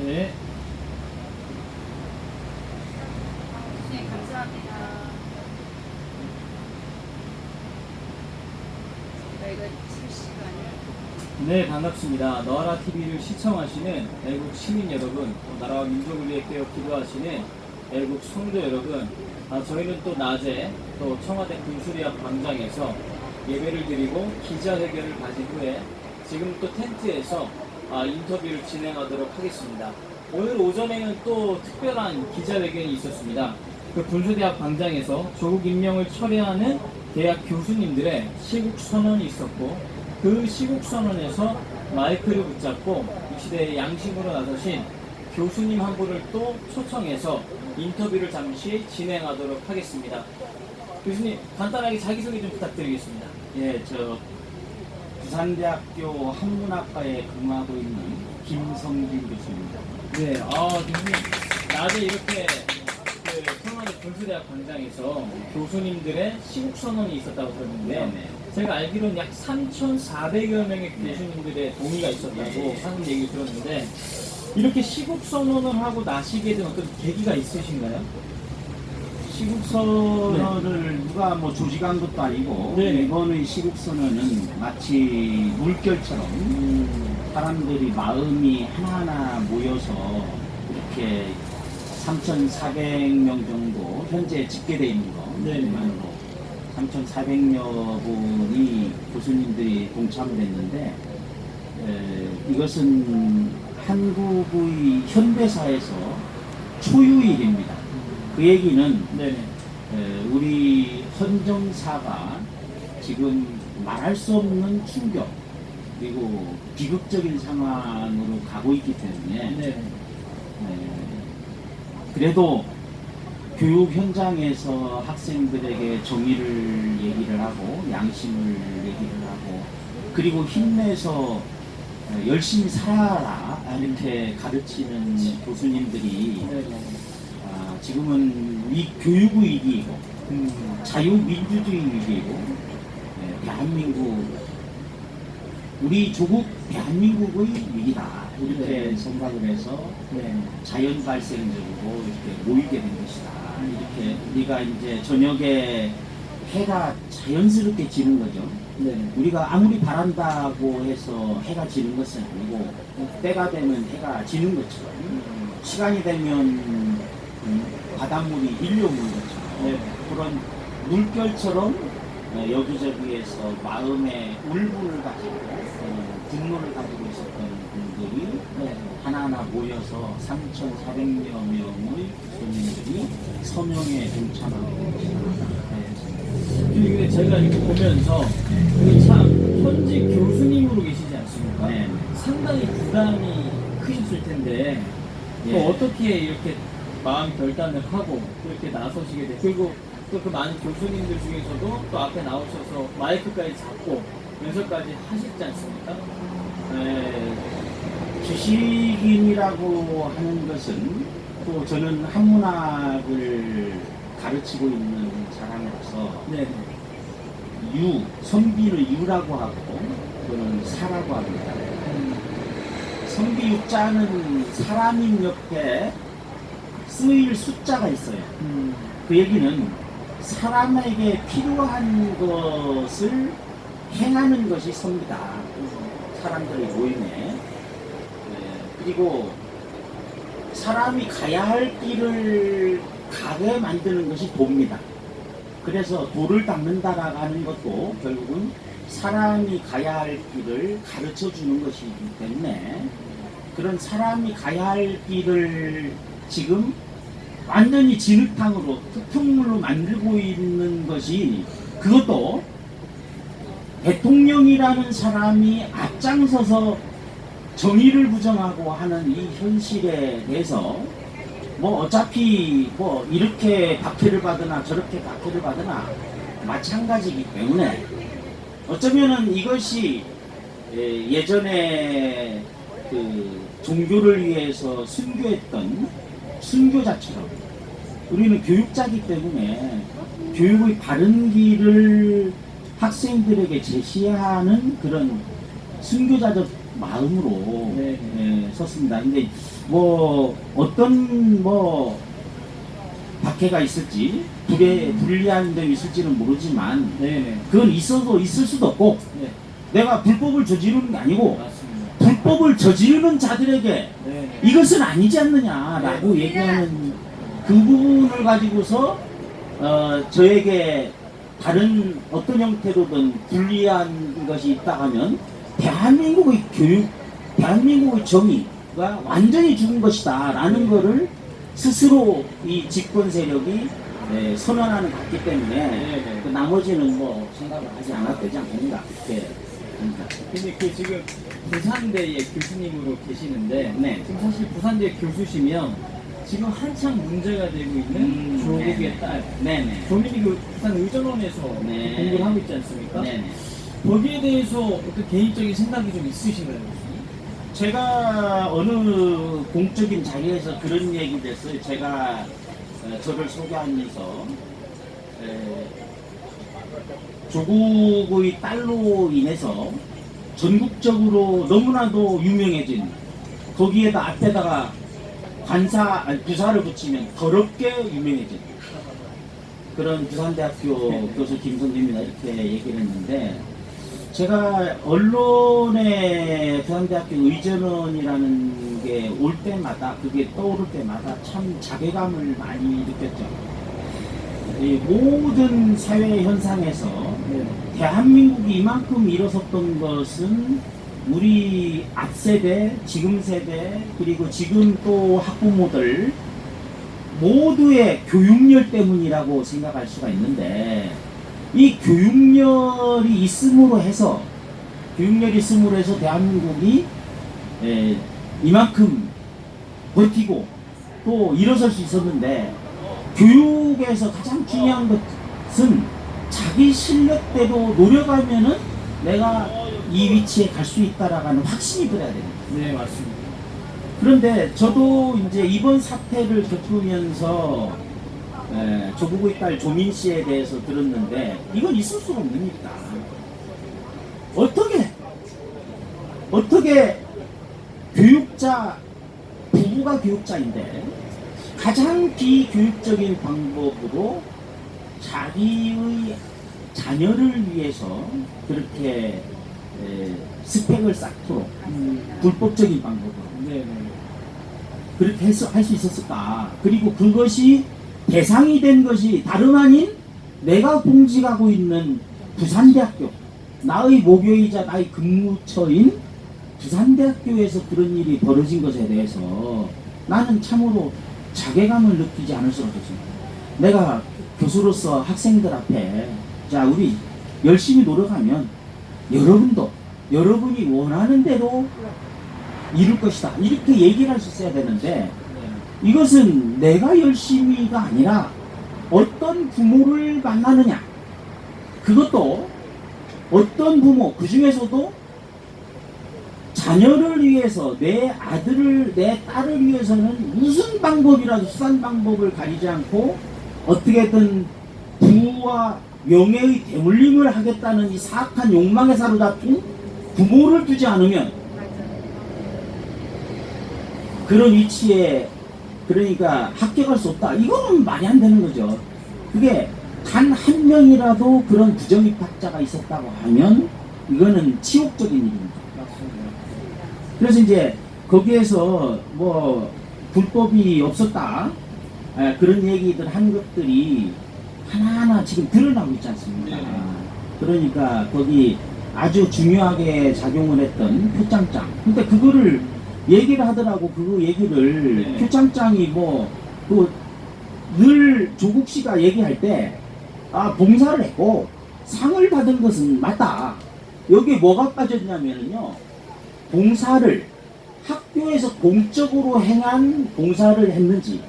네. 네, 감사합니다. 저희가 실시간을 네, 반갑습니다. 너라 TV를 시청하시는 애국 시민 여러분, 또 나라와 민족을 위해 깨어 기도하시는 애국 성도 여러분, 저희는 또 낮에 또 청와대 군수대학 광장에서 예배를 드리고 기자회견을 가진 후에 지금 또 텐트에서 인터뷰를 진행하도록 하겠습니다. 오늘 오전에는 또 특별한 기자회견이 있었습니다. 그 군수대학 광장에서 조국 임명을 철회하는 대학 교수님들의 시국 선언이 있었고, 그 시국 선언에서 마이크를 붙잡고 이 시대의 양심으로 나서신 교수님 한 분을 또 초청해서 인터뷰를 잠시 진행하도록 하겠습니다. 교수님, 간단하게 자기소개 좀 부탁드리겠습니다. 예, 부산대학교 한문학과에 근무하고 있는 김성진 교수입니다. 네, 교수님, 낮에 이렇게 청와대 군수대학 광장에서 교수님들의 시국선언이 있었다고 들었는데, 네. 제가 알기로는 약 3,400여 명의 교수님들의 동의가 있었다고 하는 얘기를 들었는데, 이렇게 시국선언을 하고 나시게 된 어떤 계기가 있으신가요? 시국선언을 누가 조직한 것도 아니고, 네. 이번의 시국선언은 마치 물결처럼 사람들이 마음이 하나하나 모여서 이렇게 3,400명 정도 현재 집계되어 있는 것만으로 3,400여 분이 교수님들이 동참을 했는데, 이것은 한국의 현대사에서 초유의 일입니다. 그 얘기는 우리 헌정사가 지금 말할 수 없는 충격 그리고 비극적인 상황으로 가고 있기 때문에 그래도 교육 현장에서 학생들에게 정의를 얘기를 하고 양심을 얘기를 하고 그리고 힘내서 열심히 살아라 이렇게 가르치는 교수님들이 지금은 교육의 위기이고 자유민주주의 위기이고 대한민국 우리 조국 대한민국의 위기다 이렇게 생각을 해서 자연 발생적으로 이렇게 모이게 된 것이다. 이렇게 우리가 이제 저녁에 해가 자연스럽게 지는 거죠. 우리가 아무리 바란다고 해서 해가 지는 것은 아니고 때가 되면 해가 지는 것처럼 시간이 되면 바닷물이 일려오는 것처럼 그런 물결처럼 여기저기에서 마음의 울분을 가지고 분노를 가지고 있었던 분들이 하나하나 모여서 3,400여 명의 교수님들이 서명에 동참하게 된 것입니다. 근데 제가 이렇게 보면서 참 현직 교수님으로 계시지 않습니까? 상당히 부담이 크셨을 텐데 또 어떻게 이렇게 마음 결단을 하고 이렇게 나서시게 돼? 그리고 또 그 많은 교수님들 중에서도 또 앞에 나오셔서 마이크까지 잡고 연설까지 하셨지 않습니까? 지식인이라고 하는 것은 또 저는 한문학을 가르치고 있는 사람으로서 선비는 유라고 하고 저는 사라고 합니다. 선비 유자는 사람인 옆에 쓰일 숫자가 있어요. 그 얘기는 사람에게 필요한 것을 행하는 것이 선비다. 사람들의 모임에. 그리고 사람이 가야 할 길을 가게 만드는 것이 도입니다. 그래서 도를 닦는다라고 하는 것도 결국은 사람이 가야 할 길을 가르쳐 주는 것이기 때문에 그런 사람이 가야 할 길을 지금 완전히 진흙탕으로 흙탕물로 만들고 있는 것이 그것도 대통령이라는 사람이 앞장서서 정의를 부정하고 하는 이 현실에 대해서 어차피 이렇게 박해를 받으나 저렇게 박해를 받으나 마찬가지이기 때문에 어쩌면은 이것이 예전에 그 종교를 위해서 순교했던 순교자처럼 우리는 교육자이기 때문에 교육의 바른 길을 학생들에게 제시하는 그런 순교자적 마음으로 네. 예, 섰습니다. 근데 뭐 어떤 뭐 박해가 있을지 불리한 점이 있을지는 모르지만 네네. 그건 있어도 있을 수도 없고 네. 내가 불법을 저지르는 게 아니고 맞습니다. 불법을 저지르는 자들에게 네네. 이것은 아니지 않느냐라고 네. 얘기하는 그 부분을 가지고서 저에게 다른 어떤 형태로든 불리한 것이 있다 하면 대한민국의 교육, 대한민국의 정의가 완전히 죽은 것이다 라는 거를 스스로 이 집권 세력이 선언하는 것 같기 때문에 네네. 그 나머지는 뭐 생각을 하지 않아도 되지 않겠는가 이렇게 합니다. 근데 그 지금 부산대의 교수님으로 계시는데 네. 지금 사실 부산대 교수시면 지금 한창 문제가 되고 있는 조국의 네네. 딸 네네. 조민이 그 부산 의전원에서 네. 공부를 하고 있지 않습니까? 네네. 거기에 대해서 어떤 개인적인 생각이 좀 있으신가요? 교수님? 제가 어느 공적인 자리에서 그런 얘기를 했어요. 제가 저를 소개하면서 조국의 딸로 인해서 전국적으로 너무나도 유명해진 거기에다 앞에다가 부사를 붙이면 더럽게 유명해진 그런 부산대학교 교수 김성진입니다. 이렇게 얘기를 했는데 제가 언론에 부산대학교 의전원이라는 게 올 때마다 그게 떠오를 때마다 참 자괴감을 많이 느꼈죠. 이 모든 사회 현상에서 대한민국이 이만큼 일어섰던 것은 우리 앞세대, 지금 세대, 그리고 지금 또 학부모들 모두의 교육열 때문이라고 생각할 수가 있는데 이 교육열이 있음으로 해서 대한민국이 이만큼 버티고 또 일어설 수 있었는데 교육에서 가장 중요한 것은 자기 실력대로 노력하면은 내가 이 위치에 갈 수 있다라는 확신이 들어야 됩니다. 네, 맞습니다. 그런데 저도 이제 이번 사태를 겪으면서 조국의 딸 조민 씨에 대해서 들었는데 이건 있을 수가 없는 일이다. 어떻게 교육자, 부부가 교육자인데 가장 비교육적인 방법으로 자기의 자녀를 위해서 그렇게 스펙을 쌓도록 불법적인 방법으로 네, 그렇게 할 수 있었을까? 그리고 그것이 대상이 된 것이 다름 아닌 내가 봉직하고 있는 부산대학교, 나의 모교이자 나의 근무처인 부산대학교에서 그런 일이 벌어진 것에 대해서 나는 참으로 자괴감을 느끼지 않을 수가 없습니다. 내가 교수로서 학생들 앞에 자 우리 열심히 노력하면 여러분도 여러분이 원하는 대로 이룰 것이다 이렇게 얘기를 할 수 있어야 되는데 이것은 내가 열심히가 아니라 어떤 부모를 만나느냐 그것도 어떤 부모 그 중에서도 자녀를 위해서 내 아들을 내 딸을 위해서는 무슨 방법이라도 수단 방법을 가리지 않고 어떻게든 부와 명예의 대물림을 하겠다는 이 사악한 욕망에 사로잡힌 부모를 두지 않으면 그런 위치에 그러니까 합격할 수 없다. 이거는 말이 안 되는 거죠. 그게 단 한 명이라도 그런 부정입학자가 있었다고 하면 이거는 치욕적인 일입니다. 맞습니다. 그래서 이제 거기에서 뭐 불법이 없었다 그런 얘기들 한 것들이 하나하나 지금 드러나고 있지 않습니까? 네. 그러니까 거기 아주 중요하게 작용을 했던 표창장. 근데 그거를 얘기를 하더라고. 그 얘기를 네. 표창장이 뭐 늘 조국 씨가 얘기할 때 봉사를 했고 상을 받은 것은 맞다. 여기에 뭐가 빠졌냐면요. 봉사를 학교에서 공적으로 행한 봉사를 했는지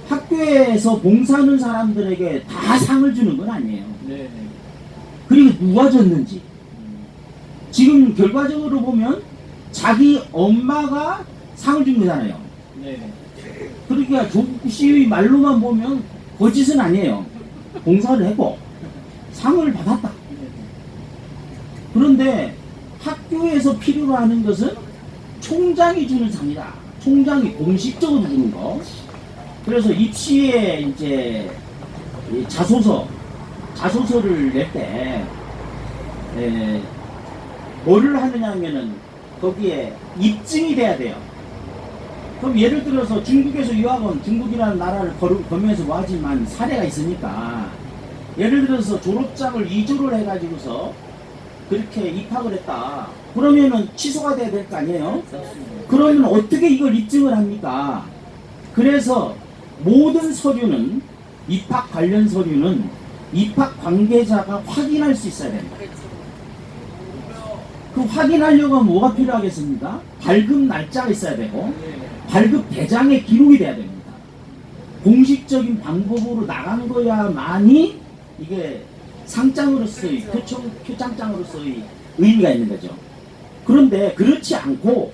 학교에서 봉사하는 사람들에게 다 상을 주는 건 아니에요. 네, 그리고 누가 줬는지 지금 결과적으로 보면 자기 엄마가 상을 준 거잖아요. 네. 그러니까 조국 씨의 말로만 보면 거짓은 아니에요. 봉사를 했고 상을 받았다. 그런데 학교 학교에서 필요로 하는 것은 총장이 주는 상이다. 총장이 공식적으로 주는 거. 그래서 입시에 이제 이 자소서를 낼 때 뭐를 하느냐 하면은 거기에 입증이 돼야 돼요. 그럼 예를 들어서 중국에서 유학원, 중국이라는 나라를 거면서 뭐 하지만 사례가 있으니까 예를 들어서 졸업장을 위조를 해가지고서 그렇게 입학을 했다. 그러면은 취소가 돼야 될 거 아니에요? 그러면 어떻게 이걸 입증을 합니까? 그래서 모든 서류는, 입학 관련 서류는 입학 관계자가 확인할 수 있어야 됩니다. 그 확인하려고 하면 뭐가 필요하겠습니까? 발급 날짜가 있어야 되고 발급 대장에 기록이 돼야 됩니다. 공식적인 방법으로 나간 거야만이 이게 상장으로서의 표창장으로서의 의미가 있는 거죠. 그런데 그렇지 않고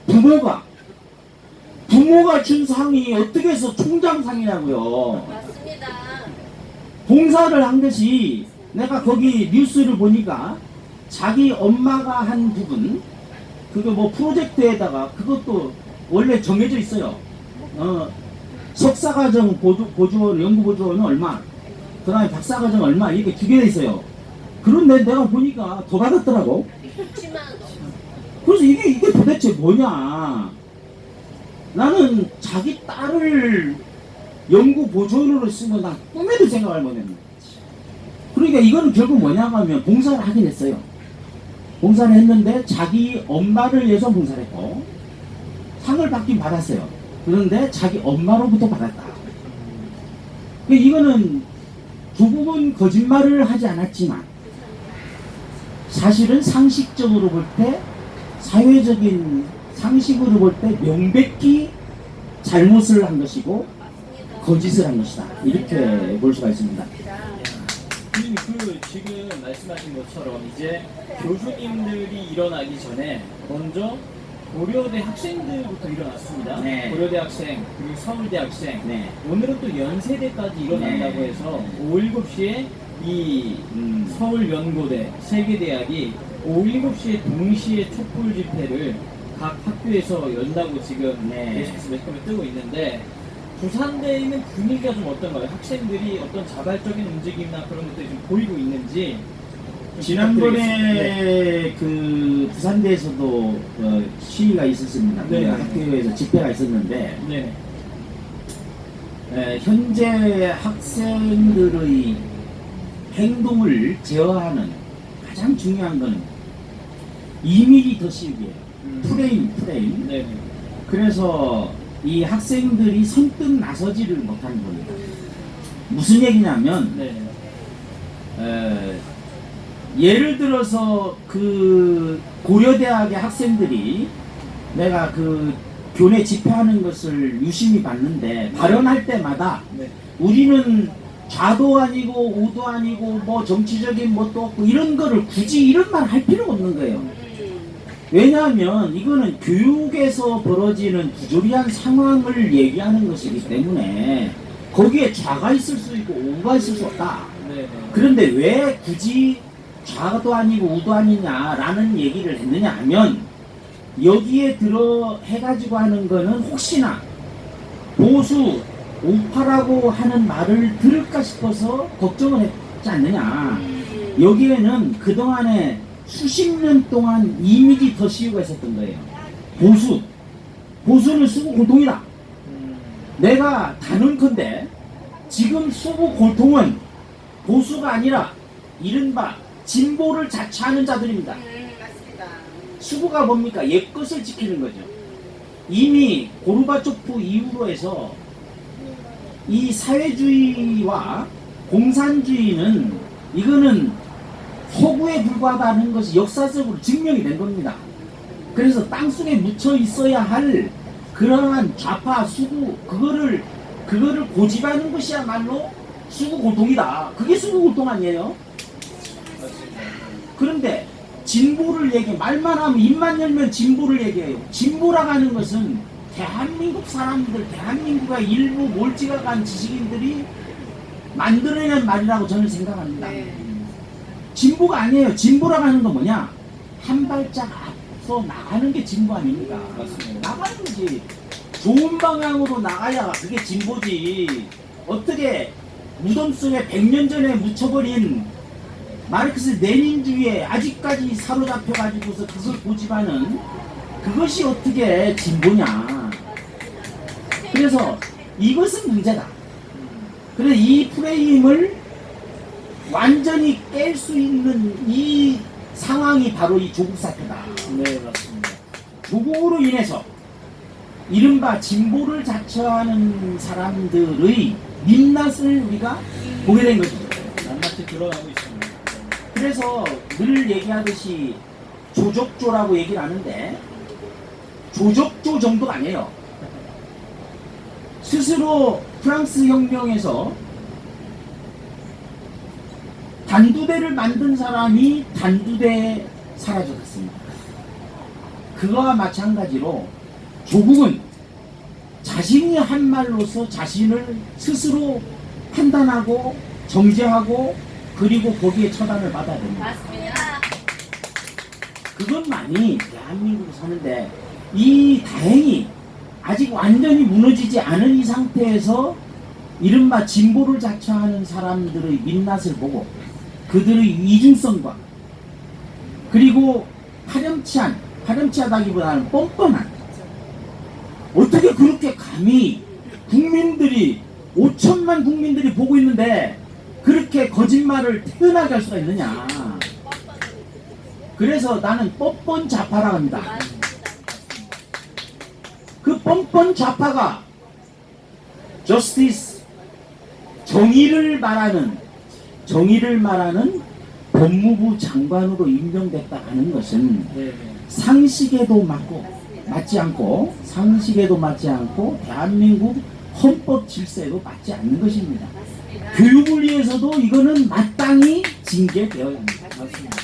부모가 준 상이 어떻게 해서 총장상이냐고요. 맞습니다. 봉사를 한 것이 내가 거기 뉴스를 보니까 자기 엄마가 한 부분 그거 뭐 프로젝트에다가 그것도 원래 정해져 있어요. 석사과정 보조원, 연구보조원은 얼마, 그 다음에 박사과정 얼마, 이렇게 두 개 돼 있어요. 그런데 내가 보니까 더 받았더라고. 그래서 이게 도대체 뭐냐. 나는 자기 딸을 연구보조원으로 쓴 건 난 꿈에도 생각을 못했네. 그러니까 이거는 결국 뭐냐 하면 봉사를 하긴 했어요. 봉사를 했는데 자기 엄마를 위해서 봉사를 했고 상을 받긴 받았어요. 그런데 자기 엄마로부터 받았다. 이거는 조국은 거짓말을 하지 않았지만 사실은 상식적으로 볼 때, 사회적인 상식으로 볼 때 명백히 잘못을 한 것이고 거짓을 한 것이다. 이렇게 볼 수가 있습니다. 지금 말씀하신 것처럼 이제 교수님들이 일어나기 전에 먼저 고려대 학생들부터 일어났습니다. 네. 고려대 학생, 그리고 서울대 학생, 네. 오늘은 또 연세대까지 일어난다고 네. 해서 오후 7시에 이 서울연고대, 세계대학이 오후 7시에 동시에 촛불 집회를 각 학교에서 연다고 지금 계속해서 매스컴에 뜨고 있는데 부산대에 있는 분위기가 좀 어떤가요? 학생들이 어떤 자발적인 움직임이나 그런 것들이 좀 보이고 있는지. 지난번에 그 부산대에서도 시위가 있었습니다. 네. 학교에서 집회가 있었는데 네. 현재 학생들의 행동을 제어하는 가장 중요한 건 2mm 시위예요. 프레임. 네. 그래서 이 학생들이 선뜻 나서지를 못하는 겁니다. 무슨 얘기냐면 네. 예를 들어서 그 고려대학의 학생들이 내가 그 교내 집회하는 것을 유심히 봤는데 발언할 때마다 네. 우리는 좌도 아니고 우도 아니고 뭐 정치적인 것도 없고 이런 거를 굳이 이런 말 할 필요가 없는 거예요. 왜냐하면 이거는 교육에서 벌어지는 부조리한 상황을 얘기하는 것이기 때문에 거기에 좌가 있을 수 있고 우가 있을 수 없다. 네. 그런데 왜 굳이 좌도 아니고 우도 아니냐라는 얘기를 했느냐 하면 여기에 들어 해가지고 하는 거는 혹시나 보수 우파라고 하는 말을 들을까 싶어서 걱정을 했지 않느냐. 여기에는 그동안에 수십 년 동안 이미지 더 시위가 있었던 거예요. 보수는 수구 골통이다. 내가 단언컨대 지금 수구 골통은 보수가 아니라 이른바 진보를 자처하는 자들입니다. 맞습니다. 수구가 뭡니까? 옛것을 지키는 거죠. 이미 고르바초프 이후로 해서 이 사회주의와 공산주의는 이거는 허구에 불과하다는 것이 역사적으로 증명이 된 겁니다. 그래서 땅속에 묻혀 있어야 할 그러한 좌파 수구 그거를 고집하는 것이야말로 수구 골통이다. 그게 수구 골통 아니에요? 그런데 진보를 말만 하면 입만 열면 진보를 얘기해요. 진보라고 하는 것은 대한민국 사람들, 대한민국의 일부 몰지각한 지식인들이 만들어낸 말이라고 저는 생각합니다. 네. 진보가 아니에요. 진보라고 하는 건 뭐냐? 한 발짝 앞서 나가는 게 진보 아닙니까? 맞습니다. 나가야지. 좋은 방향으로 나가야 그게 진보지. 어떻게 무덤 속에 100년 전에 묻혀버린 마르크스 레닌주의에 아직까지 사로잡혀가지고서 그걸 고집하는 그것이 어떻게 진보냐. 그래서 이것은 문제다. 그래서 이 프레임을 완전히 깰 수 있는 이 상황이 바로 이 조국 사태다. 네, 맞습니다. 조국으로 인해서 이른바 진보를 자처하는 사람들의 민낯을 우리가 보게 된 것이죠. 낱낱이 드러나고 있습니다. 그래서 늘 얘기하듯이 조족조라고 얘기를 하는데 조족조 정도가 아니에요. 스스로 프랑스 혁명에서 단두대를 만든 사람이 단두대에 사라져갔습니다. 그거와 마찬가지로 조국은 자신이 한 말로서 자신을 스스로 판단하고 정죄하고 그리고 거기에 처단을 받아야 됩니다. 맞습니다. 그것만이 대한민국을 사는데 이 다행히 아직 완전히 무너지지 않은 이 상태에서 이른바 진보를 자처하는 사람들의 민낯을 보고 그들의 이중성과 그리고 파렴치하다기보다는 뻔뻔한 어떻게 그렇게 감히 국민들이 5천만 국민들이 보고 있는데 그렇게 거짓말을 태어나게 할 수가 있느냐. 그래서 나는 뻔뻔 좌파라고 합니다. 그 뻔뻔 좌파가 justice 정의를 말하는 법무부 장관으로 임명됐다 하는 것은 네, 상식에도 맞지 않고 대한민국 헌법 질서에도 맞지 않는 것입니다. 맞습니다. 교육을 위해서도 이거는 마땅히 징계되어야 합니다. 맞습니다.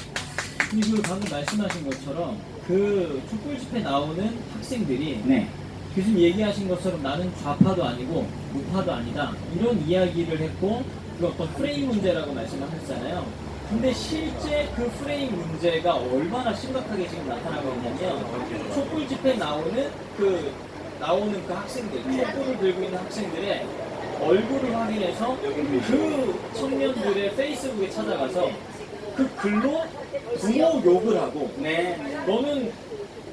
그리고 방금 말씀하신 것처럼 그 촛불 집회 나오는 학생들이 네, 교수님 얘기하신 것처럼 나는 좌파도 아니고 우파도 아니다 이런 이야기를 했고 그 어떤 프레임 문제라고 말씀하셨잖아요. 근데 실제 그 프레임 문제가 얼마나 심각하게 지금 나타나고 있냐면 촛불 집회 나오는 그 학생들, 촛불을 들고 있는 학생들의 얼굴을 확인해서 그 청년들의 페이스북에 찾아가서 그 글로 부모 욕을 하고 네, 너는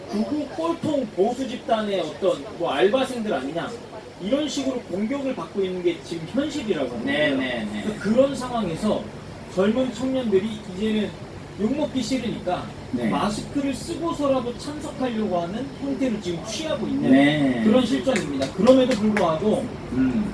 극우 꼴통 보수 집단의 어떤 뭐 알바생들 아니냐 이런 식으로 공격을 받고 있는 게 지금 현실이라고 합니다. 네. 그런 상황에서 젊은 청년들이 이제는 욕먹기 싫으니까 네. 마스크를 쓰고서라도 참석하려고 하는 형태를 지금 취하고 있는 네. 그런 실정입니다. 그럼에도 불구하고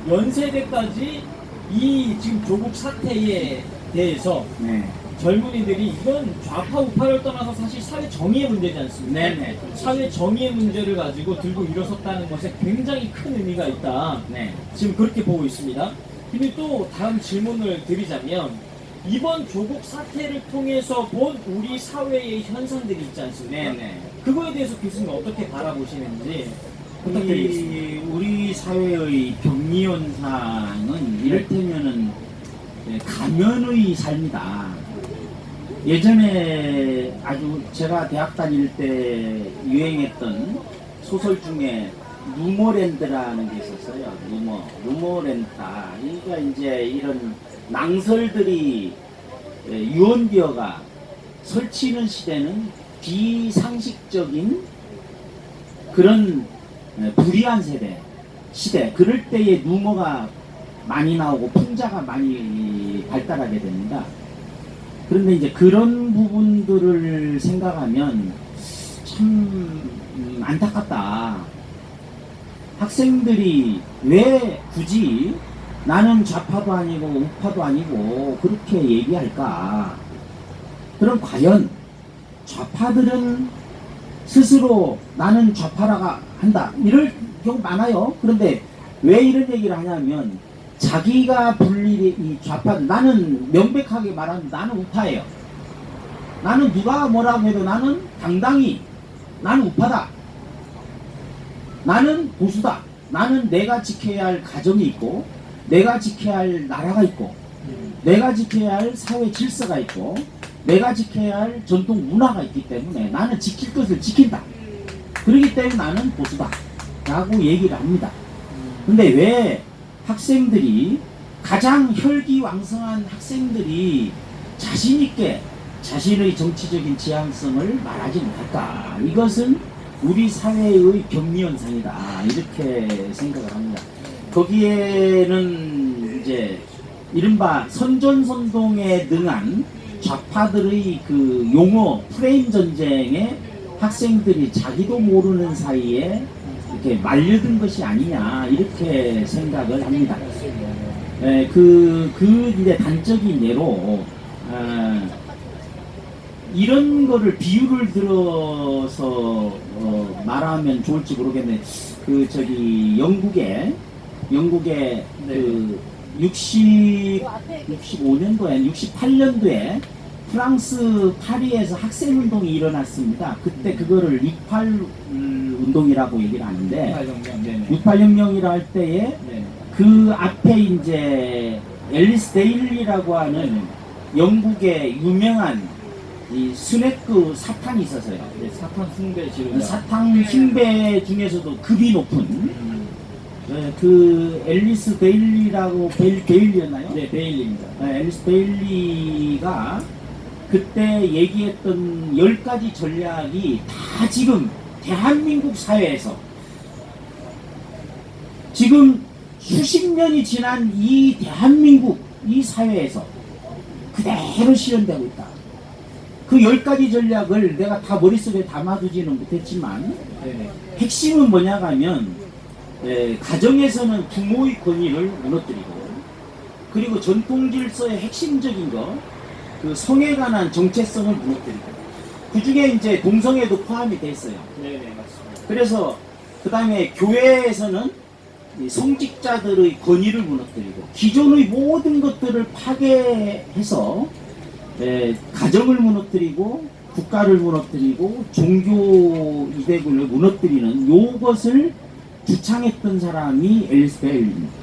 연세대까지 이 지금 조국 사태에 대해서 네. 젊은이들이 이건 좌파 우파를 떠나서 사실 사회 정의의 문제지 않습니까? 네네. 사회 정의의 문제를 가지고 들고 일어섰다는 것에 굉장히 큰 의미가 있다. 네. 지금 그렇게 보고 있습니다. 근데 또 다음 질문을 드리자면 이번 조국 사태를 통해서 본 우리 사회의 현상들이 있지 않습니까? 네네. 그거에 대해서 교수님 어떻게 바라보시는지 부탁드리겠습니다. 우리 사회의 격리 현상은 이를테면은 가면의 삶이다. 예전에 아주 제가 대학 다닐 때 유행했던 소설 중에 루머랜드라는 게 있었어요. 루머랜드다. 그러니까 이제 이런 낭설들이 유언비어가 설치는 시대는 비상식적인 그런 불의한 시대. 그럴 때에 루머가 많이 나오고 풍자가 많이 발달하게 됩니다. 그런데 이제 그런 부분들을 생각하면 참 안타깝다. 학생들이 왜 굳이 나는 좌파도 아니고 우파도 아니고 그렇게 얘기할까? 그럼 과연 좌파들은 스스로 나는 좌파라고 한다. 이럴 경우 많아요. 그런데 왜 이런 얘기를 하냐면 자기가 이 좌파들, 나는 명백하게 말하면 나는 우파예요. 나는 누가 뭐라고 해도 나는 당당히 나는 우파다. 나는 보수다. 나는 내가 지켜야 할 가정이 있고 내가 지켜야 할 나라가 있고 내가 지켜야 할 사회 질서가 있고 내가 지켜야 할 전통 문화가 있기 때문에 나는 지킬 것을 지킨다. 그렇기 때문에 나는 보수다 라고 얘기를 합니다. 근데 왜 학생들이 가장 혈기왕성한 학생들이 자신있게 자신의 정치적인 지향성을 말하지 못할까? 이것은 우리 사회의 격리현상이다 이렇게 생각을 합니다. 거기에는 이제 이른바 선전선동에 능한 좌파들의 그 용어 프레임 전쟁에 학생들이 자기도 모르는 사이에 이렇게 말려든 것이 아니냐 이렇게 생각을 합니다. 이제 단적인 예로 이런 거를 비유를 들어서 말하면 좋을지 모르겠네. 영국에 그 65년도에 68년도에 프랑스 파리에서 학생운동이 일어났습니다. 그때 그거를 68 운동이라고 얘기를 하는데 68혁명이라 할 때에 그 앞에 이제 앨리스 데일리라고 하는 영국의 유명한 이 스네크 사탄이 있었어요. 사탄 숭배 지르다. 사탄 흉배 중에서도 급이 높은 그 앨리스 데일리라고 베일리였나요? 네, 베일리입니다. 앨리스 데일리가 그때 얘기했던 10가지 전략이 다 지금 대한민국 사회에서 지금 수십 년이 지난 이 대한민국 이 사회에서 그대로 실현되고 있다. 그 10가지 전략을 내가 다 머릿속에 담아두지는 못했지만 핵심은 뭐냐 하면 가정에서는 부모의 권위를 무너뜨리고 그리고 전통 질서의 핵심적인 그 성에 관한 정체성을 무너뜨리고 그 중에 이제 동성애도 포함이 돼 있어요. 네, 맞습니다. 그래서 그 다음에 교회에서는 이 성직자들의 권위를 무너뜨리고 기존의 모든 것들을 파괴해서 가정을 무너뜨리고 국가를 무너뜨리고 종교 이대구를 무너뜨리는 요것을 주창했던 사람이 앨리스 베일리입니다.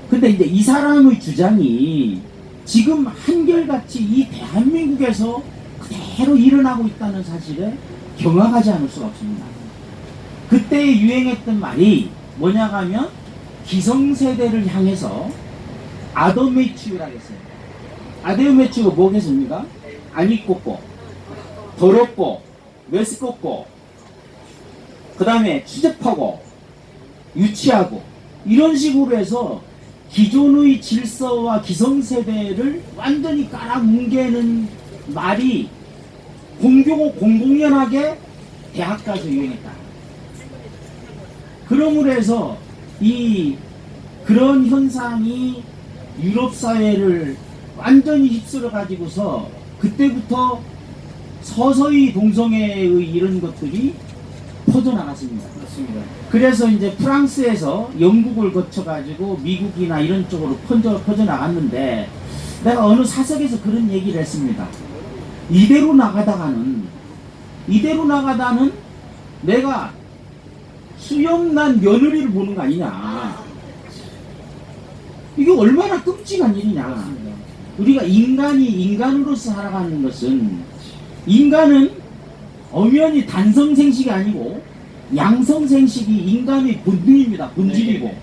근데 이제 이 사람의 주장이 지금 한결같이 이 대한민국에서 그대로 일어나고 있다는 사실에 경악하지 않을 수가 없습니다. 그때 유행했던 말이 뭐냐 하면 기성세대를 향해서 아더메이추라고 했어요. 아더메이추가 뭐겠습니까? 안 입고 더럽고 메스껍고 그 다음에 추접하고 유치하고 이런 식으로 해서 기존의 질서와 기성세대를 완전히 깔아뭉개는 말이 공공연하게 대학가에서 유행했다. 그러므로 해서 그런 현상이 유럽 사회를 완전히 휩쓸어 가지고서 그때부터 서서히 동성애의 이런 것들이 퍼져나갔습니다. 맞습니다. 그래서 이제 프랑스에서 영국을 거쳐가지고 미국이나 이런 쪽으로 퍼져나갔는데 내가 어느 사석에서 그런 얘기를 했습니다. 이대로 나가다가는 내가 수염난 며느리를 보는 거 아니냐. 이게 얼마나 끔찍한 일이냐. 맞습니다. 우리가 인간으로서 살아가는 것은 인간은 엄연히 단성생식이 아니고 양성생식이 인간의 본능입니다. 본질이고.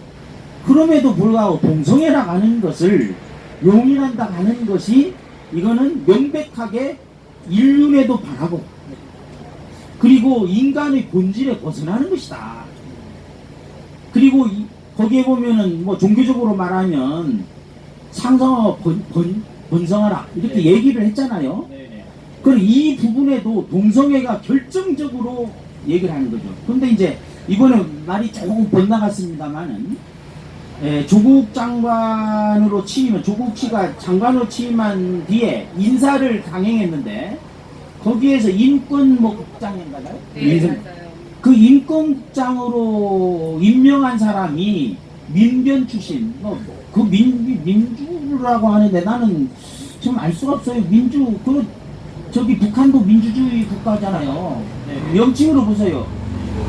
그럼에도 불구하고 동성애라고 하는 것을 용인한다 하는 것이 이거는 명백하게 인륜에도 반하고 그리고 인간의 본질에 벗어나는 것이다. 그리고 거기에 보면은 뭐 종교적으로 말하면 상성하고 번성하라 이렇게 네. 얘기를 했잖아요. 네네. 그럼 이 부분에도 동성애가 결정적으로 얘기를 하는 거죠. 근데 이제 이번에 말이 조금 번나갔습니다만은 조국 장관으로 조국 씨가 장관으로 취임한 뒤에 인사를 강행했는데 거기에서 인권국장인가요? 네, 맞아요. 그 인권국장으로 임명한 사람이 민변 출신, 민주라고 하는데 나는 좀 알 수가 없어요. 저기 북한도 민주주의 국가잖아요. 네. 명칭으로 보세요.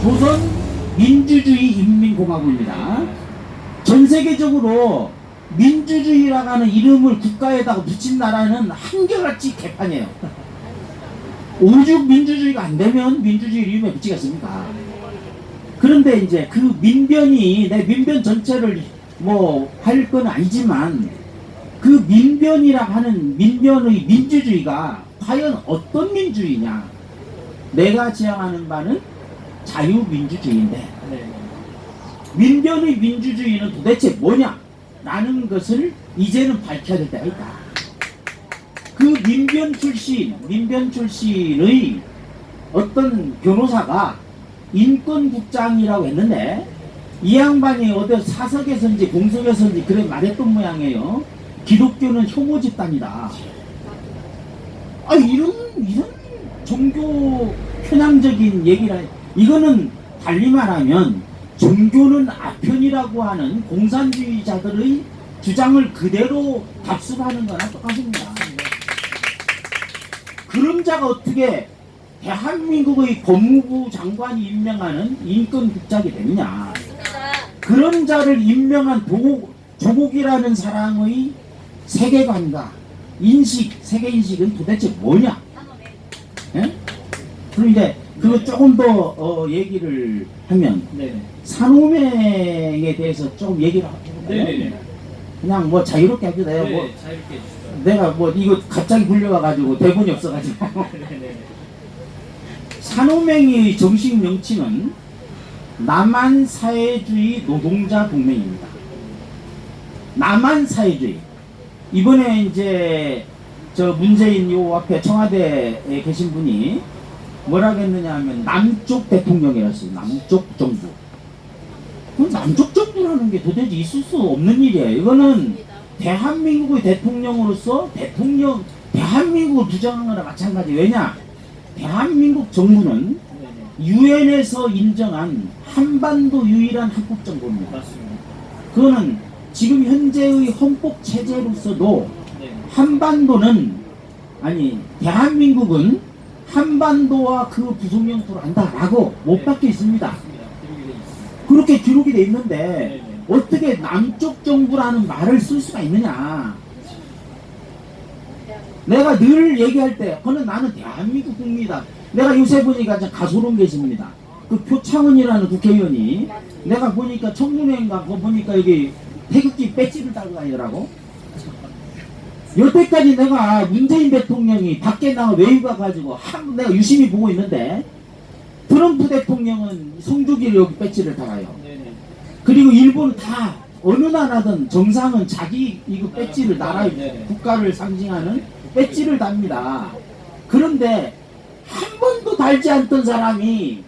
조선 민주주의 인민공화국입니다. 전 세계적으로 민주주의라고 하는 이름을 국가에다가 붙인 나라는 한결같이 개판이에요. 오죽 민주주의가 안 되면 민주주의 이름에 붙이겠습니까? 그런데 이제 그 민변이, 내 민변 전체를 뭐 할 건 아니지만, 그 민변이라 하는 민변의 민주주의가 과연 어떤 민주주의냐? 내가 지향하는 바는 자유민주주의인데, 네. 민변의 민주주의는 도대체 뭐냐? 라는 것을 이제는 밝혀야 될 때가 있다. 그 민변 출신의 어떤 변호사가 인권국장이라고 했는데, 이 양반이 어디 사석에서인지 공석에서인지 그래 말했던 모양이에요. 기독교는 혐오 집단이다. 아, 이런 종교 편향적인 얘기라, 이거는 달리 말하면 종교는 아편이라고 하는 공산주의자들의 주장을 그대로 답습하는 거나 똑같습니다. 그런 자가 어떻게 대한민국의 법무부 장관이 임명하는 인권국장이 되느냐? 그런 자를 임명한 조국이라는 사람의 세계관과 인식, 세계인식은 도대체 뭐냐? 예? 그럼 이제 그거 조금 더 얘기를 하면, 네네. 산호맹에 대해서 좀 얘기를 해볼까요? 네네네. 그냥 뭐 자유롭게 해도 돼요. 네, 뭐 자유롭게 해주시죠. 내가 뭐 이거 갑자기 불려와가지고 대본이 없어가지고. 네네. 산호맹의 정식 명칭은 남한사회주의 노동자 동맹입니다. 남한사회주의. 이번에 이제 저 문재인 요 앞에 청와대에 계신 분이 뭐라고 했느냐 하면 남쪽 대통령이라서 남쪽 정부. 그 남쪽 정부라는 게 도대체 있을 수 없는 일이에요. 이거는 대한민국의 대통령으로서 대한민국을 부정한 거나 마찬가지. 왜냐? 대한민국 정부는 네네. 유엔에서 인정한 한반도 유일한 합법정부입니다. 맞습니다. 그거는 지금 현재의 헌법 체제로서도 네. 대한민국은 한반도와 그 부속영토를 한다라고 못 박혀 있습니다. 맞습니다. 기록이 돼 있습니다. 그렇게 기록이 돼 있는데 네네. 어떻게 남쪽 정부라는 말을 쓸 수가 있느냐? 내가 늘 얘기할 때, 그는 나는 대한민국 국민이다. 내가 요새 보니까 가소론 계십니다. 그 표창원이라는 국회의원이 내가 보니까 청문회인가 그거 보니까 이게 태극기 배지를 달고 다니더라고. 여태까지 내가 문재인 대통령이 밖에 나가 외유 가가지고 내가 유심히 보고 있는데, 트럼프 대통령은 성주기를 여기 배지를 달아요. 네네. 그리고 일본은 다 어느 나라든 정상은 자기 이거 배지를 나라 국가를 상징하는 배지를 답니다. 그런데 한 번도 달지 않던 사람이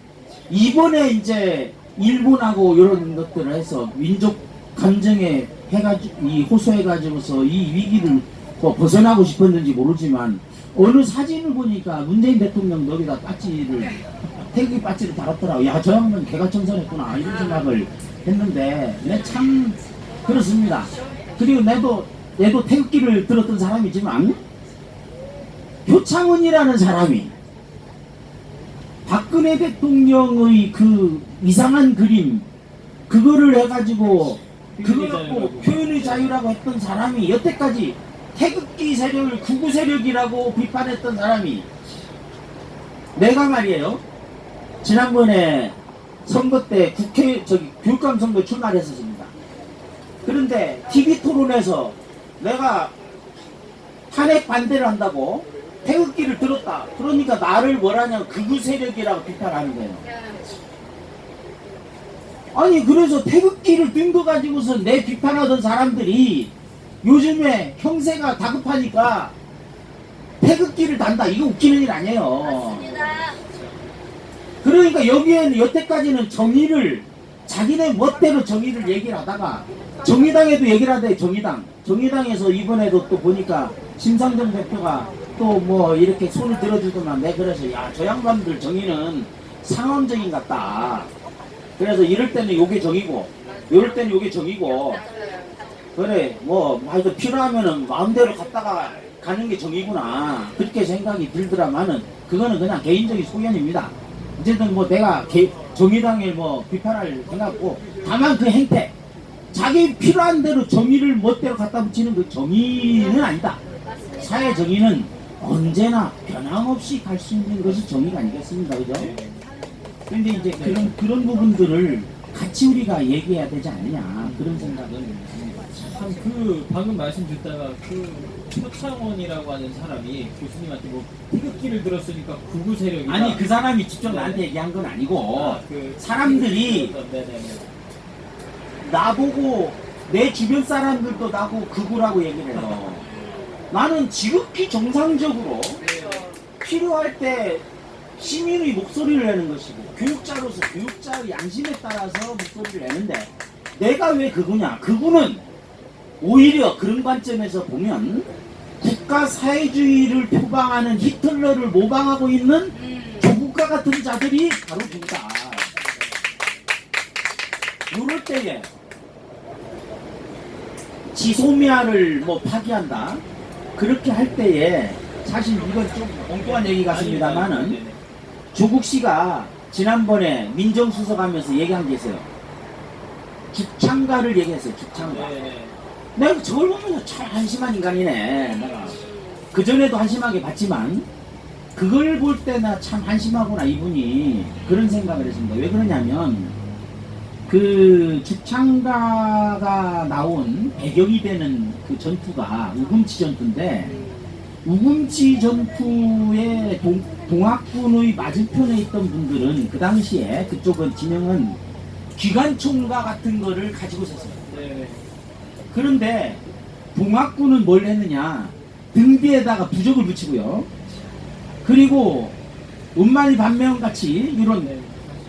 이번에 이제 일본하고 이런 것들을 해서 민족 감정에 호소해가지고서 이 위기를 뭐 벗어나고 싶었는지 모르지만, 어느 사진을 보니까 문재인 대통령 여기다 태극기 배지를 달았더라고. 야, 저 양반 개가천선했구나 이런 생각을 했는데, 참 그렇습니다. 그리고 내도 태극기를 들었던 사람이지만, 표창원이라는 사람이 박근혜 대통령의 그 이상한 그림, 그거를 해가지고 그걸 갖고 표현의 자유라고 했던 사람이, 여태까지 태극기 세력을 구구 세력이라고 비판했던 사람이, 내가 말이에요, 지난번에 선거 때 교육감 선거 출마했었습니다. 그런데 TV 토론에서 내가 탄핵 반대를 한다고 태극기를 들었다. 그러니까 나를 뭐라냐, 극우 세력이라고 비판하는 거예요. 아니, 그래서 태극기를 든 거 가지고서 내 비판하던 사람들이 요즘에 형세가 다급하니까 태극기를 단다. 이거 웃기는 일 아니에요. 그러니까 여기에는 여태까지는 정의를, 자기네 멋대로 정의를 얘기를 하다가, 정의당에도 얘기를 하대. 정의당에서 이번에도 또 보니까 심상정 대표가 또 뭐 이렇게 손을 들어주더만, 그래서 야, 저 양반들 정의는 상황적인 것 같다. 그래서 이럴 때는 요게 정의고 이럴 때는 요게 정의고, 그래 뭐 하여튼 필요하면은 마음대로 갔다가 가는 게 정의구나, 그렇게 생각이 들더라마는, 그거는 그냥 개인적인 소견입니다. 어쨌든 뭐 내가 정의당을 뭐 비판할 생각 없고, 다만 그 행태, 자기 필요한 대로 정의를 멋대로 갖다 붙이는 그 정의는 아니다. 맞습니다. 사회 정의는 언제나 변함없이 갈 수 있는 것이 정의가 아니겠습니까? 그죠? 근데 이제 그런 부분들을 같이 우리가 얘기해야 되지 않느냐 그런 생각은 듭니다. 참 방금 말씀 듣다가 표창원이라고 하는 사람이 교수님한테 뭐 태극기를 들었으니까 구구 세력이다. 아니 그 사람이 직접 네. 나한테 얘기한 건 아니고 그 사람들이 네네네. 나보고 내 주변 사람들도 나보고 극우라고 얘기를 해요. 나는 지극히 정상적으로 필요할 때 시민의 목소리를 내는 것이고 교육자로서 교육자의 양심에 따라서 목소리를 내는데 내가 왜 극우냐? 극우는 오히려 그런 관점에서 보면 국가 사회주의를 표방하는 히틀러를 모방하고 있는 조국가 같은 자들이 바로 극우다. 이럴 때에 지소미아를 뭐 파기한다 그렇게 할 때에 사실 이건 좀 엉뚱한 얘기 같습니다만은 조국 씨가 지난번에 민정수석하면서 얘기한 게 있어요. 죽창가를 얘기했어요. 죽창가. 네네. 내가 저걸 보면서 참 한심한 인간이네. 내가 그 전에도 한심하게 봤지만 그걸 볼 때 나 참 한심하구나 이분이 그런 생각을 했습니다. 왜 그러냐면 그 죽창가가 나온 배경이 되는 그 전투가 우금치 전투인데 우금치 전투의 동학군의 맞은편에 있던 분들은 그 당시에 그쪽은 진영은 기관총과 같은 거를 가지고 있었어요. 네네. 그런데 동학군은 뭘 했느냐 등 뒤에다가 부적을 붙이고요. 그리고 운만이 반면같이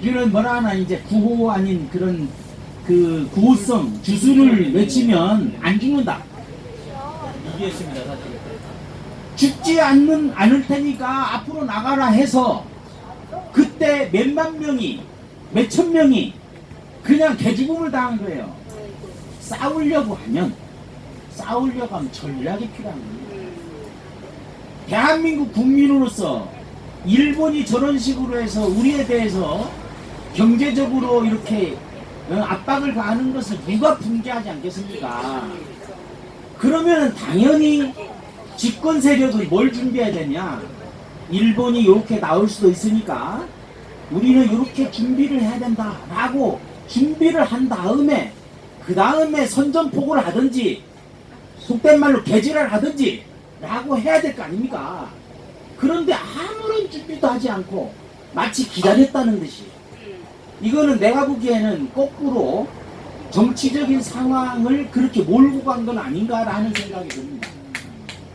이런 뭐라 하나 이제 구호 아닌 그런 그 구호성 주술을 외치면 안 죽는다. 이기했습니다 사실. 죽지 않을 테니까 앞으로 나가라 해서 그때 몇만 명이 몇천 명이 그냥 개죽음을 당한 거예요. 싸우려고 하면 전략이 필요한 거예요. 대한민국 국민으로서 일본이 저런 식으로 해서 우리에 대해서 경제적으로 이렇게 압박을 가하는 것을 누가 분개하지 않겠습니까? 그러면 당연히 집권 세력은 뭘 준비해야 되냐? 일본이 이렇게 나올 수도 있으니까 우리는 이렇게 준비를 해야 된다라고 준비를 한 다음에 그 다음에 선전포고를 하든지 속된 말로 개지랄 하든지 라고 해야 될 거 아닙니까? 그런데 아무런 준비도 하지 않고 마치 기다렸다는 듯이 이거는 내가 보기에는 거꾸로 정치적인 상황을 그렇게 몰고 간 건 아닌가라는 생각이 듭니다.